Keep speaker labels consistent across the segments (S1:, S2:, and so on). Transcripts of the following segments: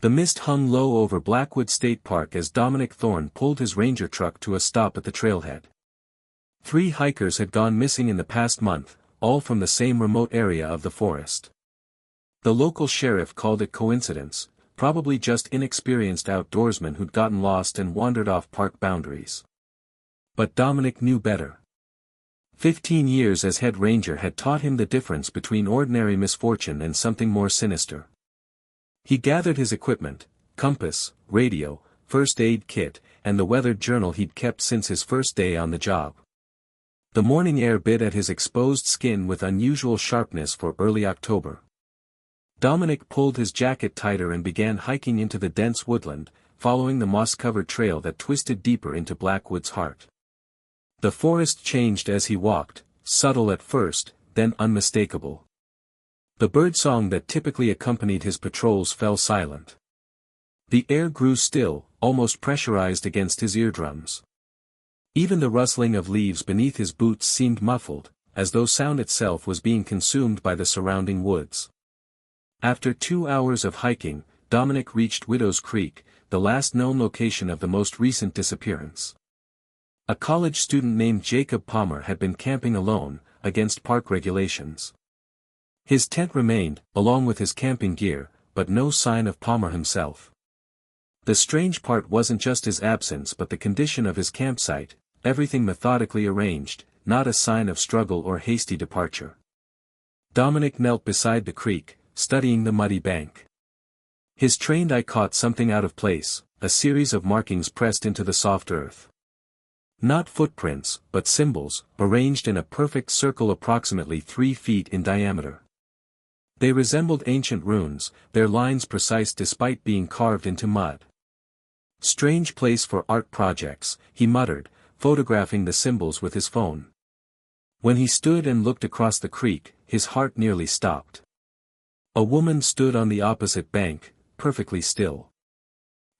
S1: The mist hung low over Blackwood State Park as Dominic Thorne pulled his ranger truck to a stop at the trailhead. 3 hikers had gone missing in the past month, all from the same remote area of the forest. The local sheriff called it coincidence, probably just inexperienced outdoorsmen who'd gotten lost and wandered off park boundaries. But Dominic knew better. 15 years as head ranger had taught him the difference between ordinary misfortune and something more sinister. He gathered his equipment, compass, radio, first aid kit, and the weathered journal he'd kept since his first day on the job. The morning air bit at his exposed skin with unusual sharpness for early October. Dominic pulled his jacket tighter and began hiking into the dense woodland, following the moss-covered trail that twisted deeper into Blackwood's heart. The forest changed as he walked, subtle at first, then unmistakable. The birdsong that typically accompanied his patrols fell silent. The air grew still, almost pressurized against his eardrums. Even the rustling of leaves beneath his boots seemed muffled, as though sound itself was being consumed by the surrounding woods. After 2 hours of hiking, Dominic reached Widow's Creek, the last known location of the most recent disappearance. A college student named Jacob Palmer had been camping alone, against park regulations. His tent remained, along with his camping gear, but no sign of Palmer himself. The strange part wasn't just his absence but the condition of his campsite, everything methodically arranged, not a sign of struggle or hasty departure. Dominic knelt beside the creek, studying the muddy bank. His trained eye caught something out of place, a series of markings pressed into the soft earth. Not footprints, but symbols, arranged in a perfect circle approximately 3 feet in diameter. They resembled ancient runes, their lines precise despite being carved into mud. Strange place for art projects, he muttered, photographing the symbols with his phone. When he stood and looked across the creek, his heart nearly stopped. A woman stood on the opposite bank, perfectly still.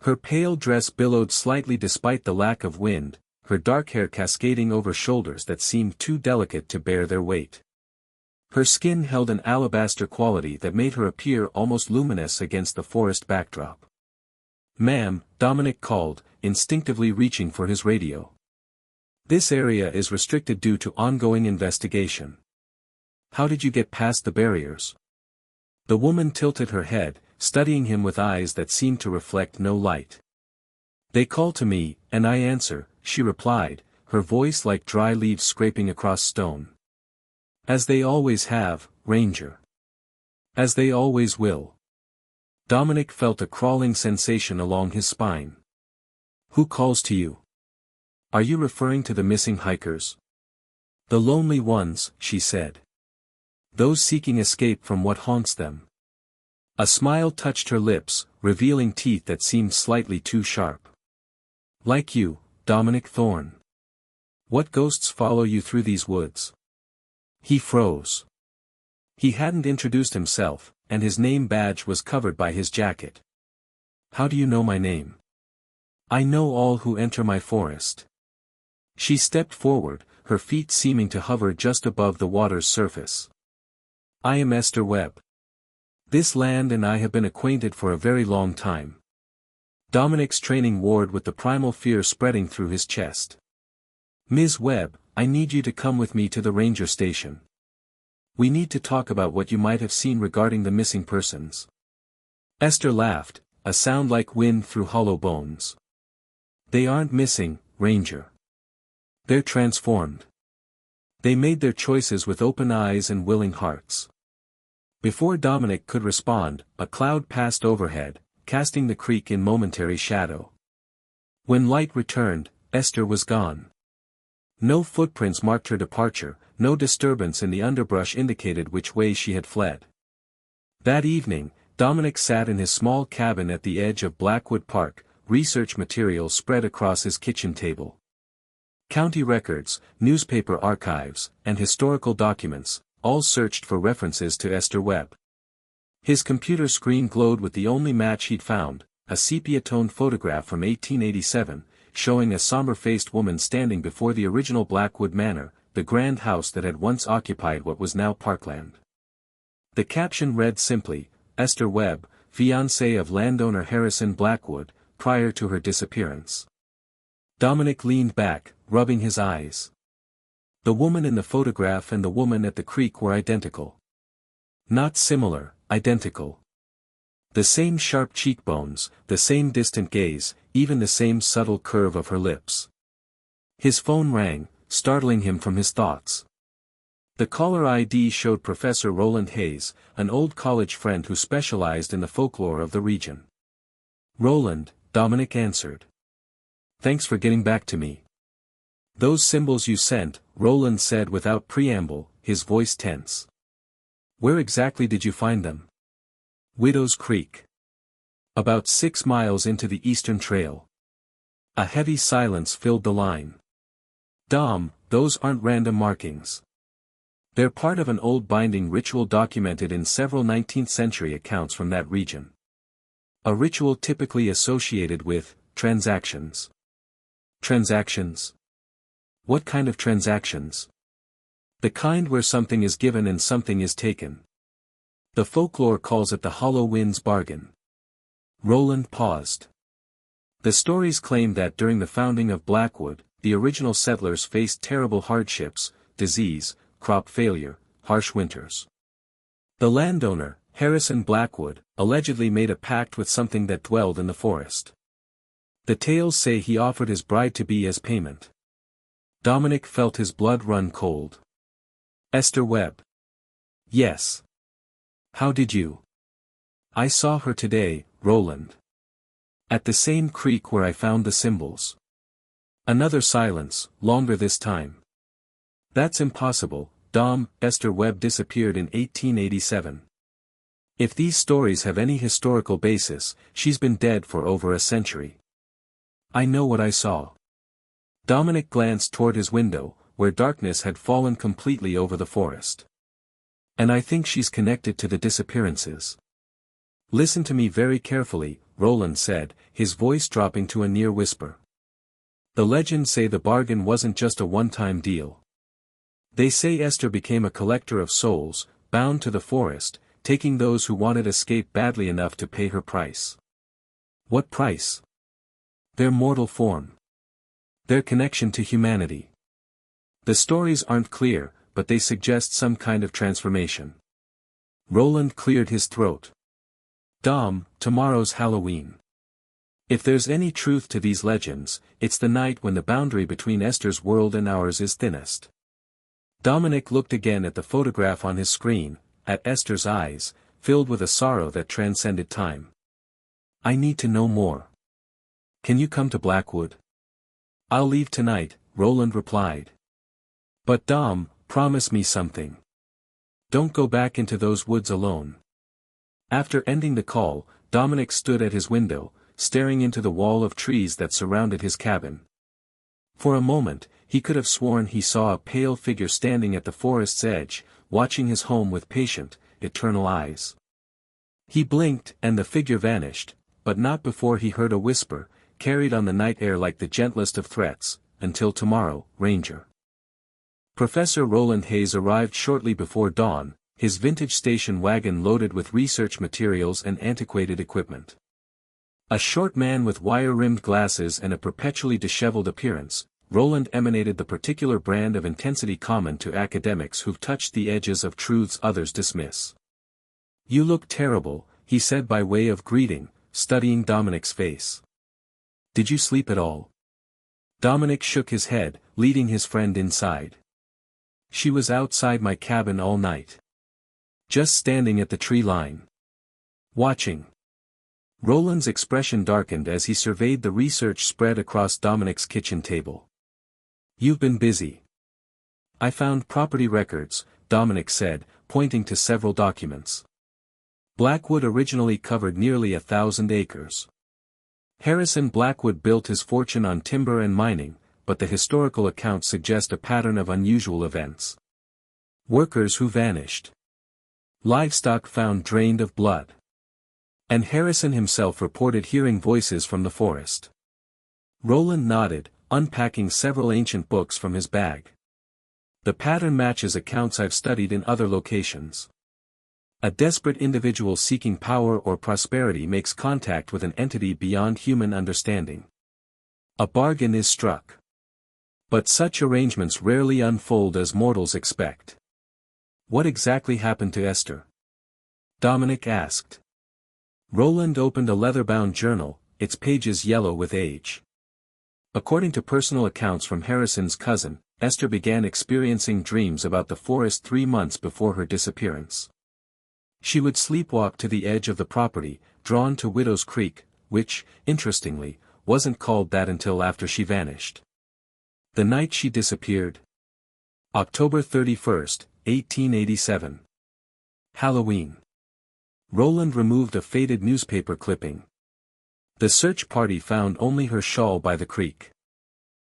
S1: Her pale dress billowed slightly despite the lack of wind, her dark hair cascading over shoulders that seemed too delicate to bear their weight. Her skin held an alabaster quality that made her appear almost luminous against the forest backdrop. "Ma'am," Dominic called, instinctively reaching for his radio. "This area is restricted due to ongoing investigation." "How did you get past the barriers?" The woman tilted her head, studying him with eyes that seemed to reflect no light. "They call to me, and I answer," she replied, her voice like dry leaves scraping across stone. "As they always have, Ranger. As they always will." Dominic felt a crawling sensation along his spine. "Who calls to you? Are you referring to the missing hikers?" "The lonely ones," she said. "Those seeking escape from what haunts them." A smile touched her lips, revealing teeth that seemed slightly too sharp. "Like you, Dominic Thorne. What ghosts follow you through these woods?" He froze. He hadn't introduced himself, and his name badge was covered by his jacket. "How do you know my name?" "I know all who enter my forest." She stepped forward, her feet seeming to hover just above the water's surface. "I am Esther Webb. This land and I have been acquainted for a very long time." Dominic's training warred with the primal fear spreading through his chest. "Ms. Webb, I need you to come with me to the ranger station. We need to talk about what you might have seen regarding the missing persons." Esther laughed, a sound like wind through hollow bones. "They aren't missing, Ranger. They're transformed. They made their choices with open eyes and willing hearts." Before Dominic could respond, a cloud passed overhead, casting the creek in momentary shadow. When light returned, Esther was gone. No footprints marked her departure, no disturbance in the underbrush indicated which way she had fled. That evening, Dominic sat in his small cabin at the edge of Blackwood Park, research materials spread across his kitchen table. County records, newspaper archives, and historical documents, all searched for references to Esther Webb. His computer screen glowed with the only match he'd found, a sepia-toned photograph from 1887, showing a somber-faced woman standing before the original Blackwood Manor, the grand house that had once occupied what was now parkland. The caption read simply, "Esther Webb, fiancée of landowner Harrison Blackwood, prior to her disappearance. Dominic leaned back, rubbing his eyes. The woman in the photograph and the woman at the creek were identical. Not similar, identical. The same sharp cheekbones, the same distant gaze, even the same subtle curve of her lips. His phone rang, startling him from his thoughts. The caller ID showed Professor Roland Hayes, an old college friend who specialized in the folklore of the region. "Roland," Dominic answered. "Thanks for getting back to me." "Those symbols you sent," Roland said without preamble, his voice tense. "Where exactly did you find them?" "Widow's Creek. About 6 miles into the Eastern Trail." A heavy silence filled the line. "Dom, those aren't random markings. They're part of an old binding ritual documented in several 19th-century accounts from that region. A ritual typically associated with transactions." "Transactions? What kind of transactions?" "The kind where something is given and something is taken. The folklore calls it the Hollow Winds Bargain." Roland paused. The stories claim that during the founding of Blackwood, the original settlers faced terrible hardships, disease, crop failure, harsh winters. The landowner, Harrison Blackwood, allegedly made a pact with something that dwelled in the forest. The tales say he offered his bride-to-be as payment. Dominic felt his blood run cold. "Esther Webb?" "Yes." "How did you?" "I saw her today, Roland. At the same creek where I found the symbols." Another silence, longer this time. "That's impossible, Dom. Esther Webb disappeared in 1887. If these stories have any historical basis, she's been dead for over a century." "I know what I saw." Dominic glanced toward his window, where darkness had fallen completely over the forest. "And I think she's connected to the disappearances." "Listen to me very carefully," Roland said, his voice dropping to a near whisper. "The legends say the bargain wasn't just a one-time deal. They say Esther became a collector of souls, bound to the forest, taking those who wanted escape badly enough to pay her price." "What price?" "Their mortal form. Their connection to humanity. The stories aren't clear, but they suggest some kind of transformation." Roland cleared his throat. "Dom, tomorrow's Halloween. If there's any truth to these legends, it's the night when the boundary between Esther's world and ours is thinnest." Dominic looked again at the photograph on his screen, at Esther's eyes, filled with a sorrow that transcended time. "I need to know more. Can you come to Blackwood?" "I'll leave tonight," Roland replied. "But Dom, promise me something. Don't go back into those woods alone." After ending the call, Dominic stood at his window, staring into the wall of trees that surrounded his cabin. For a moment, he could have sworn he saw a pale figure standing at the forest's edge, watching his home with patient, eternal eyes. He blinked and the figure vanished, but not before he heard a whisper, carried on the night air like the gentlest of threats, "Until tomorrow, Ranger." Professor Roland Hayes arrived shortly before dawn, his vintage station wagon loaded with research materials and antiquated equipment. A short man with wire-rimmed glasses and a perpetually disheveled appearance, Roland emanated the particular brand of intensity common to academics who've touched the edges of truths others dismiss. "You look terrible," he said by way of greeting, studying Dominic's face. "Did you sleep at all?" Dominic shook his head, leading his friend inside. "She was outside my cabin all night. Just standing at the tree line. Watching." Roland's expression darkened as he surveyed the research spread across Dominic's kitchen table. "You've been busy." "I found property records," Dominic said, pointing to several documents. Blackwood originally covered nearly 1,000 acres. Harrison Blackwood built his fortune on timber and mining, but the historical accounts suggest a pattern of unusual events. Workers who vanished. Livestock found drained of blood. And Harrison himself reported hearing voices from the forest. Roland nodded, unpacking several ancient books from his bag. "The pattern matches accounts I've studied in other locations." A desperate individual seeking power or prosperity makes contact with an entity beyond human understanding. A bargain is struck. But such arrangements rarely unfold as mortals expect. What exactly happened to Esther? Dominic asked. Roland opened a leather-bound journal, its pages yellow with age. According to personal accounts from Harrison's cousin, Esther began experiencing dreams about the forest 3 months before her disappearance. She would sleepwalk to the edge of the property, drawn to Widow's Creek, which, interestingly, wasn't called that until after she vanished. The night she disappeared. October 31st, 1887. Halloween. Roland removed a faded newspaper clipping. The search party found only her shawl by the creek.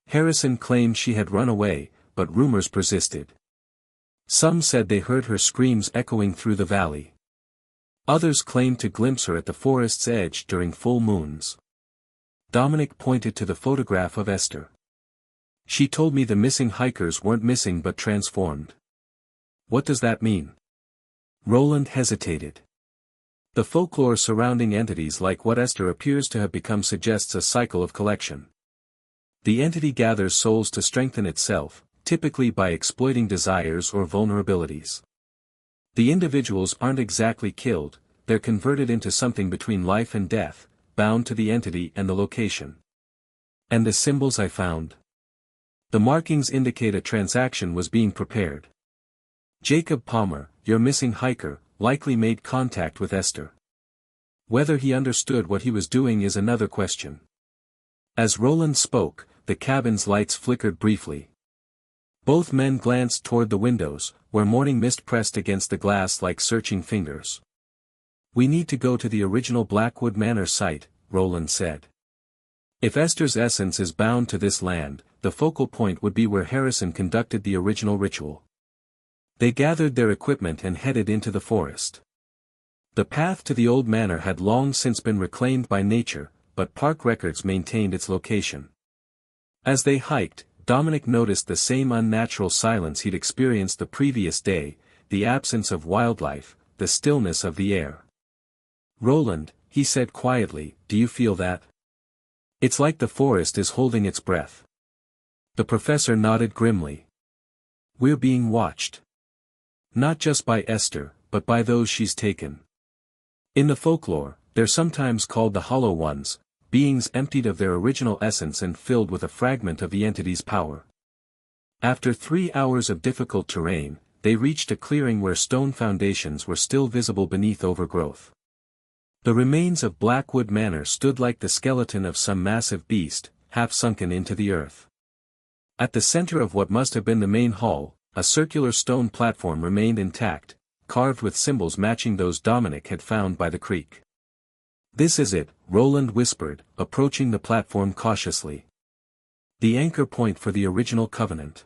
S1: Harrison claimed she had run away, but rumors persisted. Some said they heard her screams echoing through the valley. Others claimed to glimpse her at the forest's edge during full moons. Dominic pointed to the photograph of Esther. She told me the missing hikers weren't missing but transformed. What does that mean? Roland hesitated. The folklore surrounding entities like what Esther appears to have become suggests a cycle of collection. The entity gathers souls to strengthen itself, typically by exploiting desires or vulnerabilities. The individuals aren't exactly killed, they're converted into something between life and death, bound to the entity and the location. And the symbols I found? The markings indicate a transaction was being prepared. Jacob Palmer, your missing hiker, likely made contact with Esther. Whether he understood what he was doing is another question. As Roland spoke, the cabin's lights flickered briefly. Both men glanced toward the windows, where morning mist pressed against the glass like searching fingers. We need to go to the original Blackwood Manor site, Roland said. If Esther's essence is bound to this land, the focal point would be where Harrison conducted the original ritual. They gathered their equipment and headed into the forest. The path to the old manor had long since been reclaimed by nature, but park records maintained its location. As they hiked, Dominic noticed the same unnatural silence he'd experienced the previous day, the absence of wildlife, the stillness of the air. Roland, he said quietly, do you feel that? It's like the forest is holding its breath. The professor nodded grimly. We're being watched. Not just by Esther, but by those she's taken. In the folklore, they're sometimes called the Hollow Ones, beings emptied of their original essence and filled with a fragment of the entity's power. After 3 hours of difficult terrain, they reached a clearing where stone foundations were still visible beneath overgrowth. The remains of Blackwood Manor stood like the skeleton of some massive beast, half sunken into the earth. At the center of what must have been the main hall, a circular stone platform remained intact, carved with symbols matching those Dominic had found by the creek. This is it, Roland whispered, approaching the platform cautiously. The anchor point for the original covenant.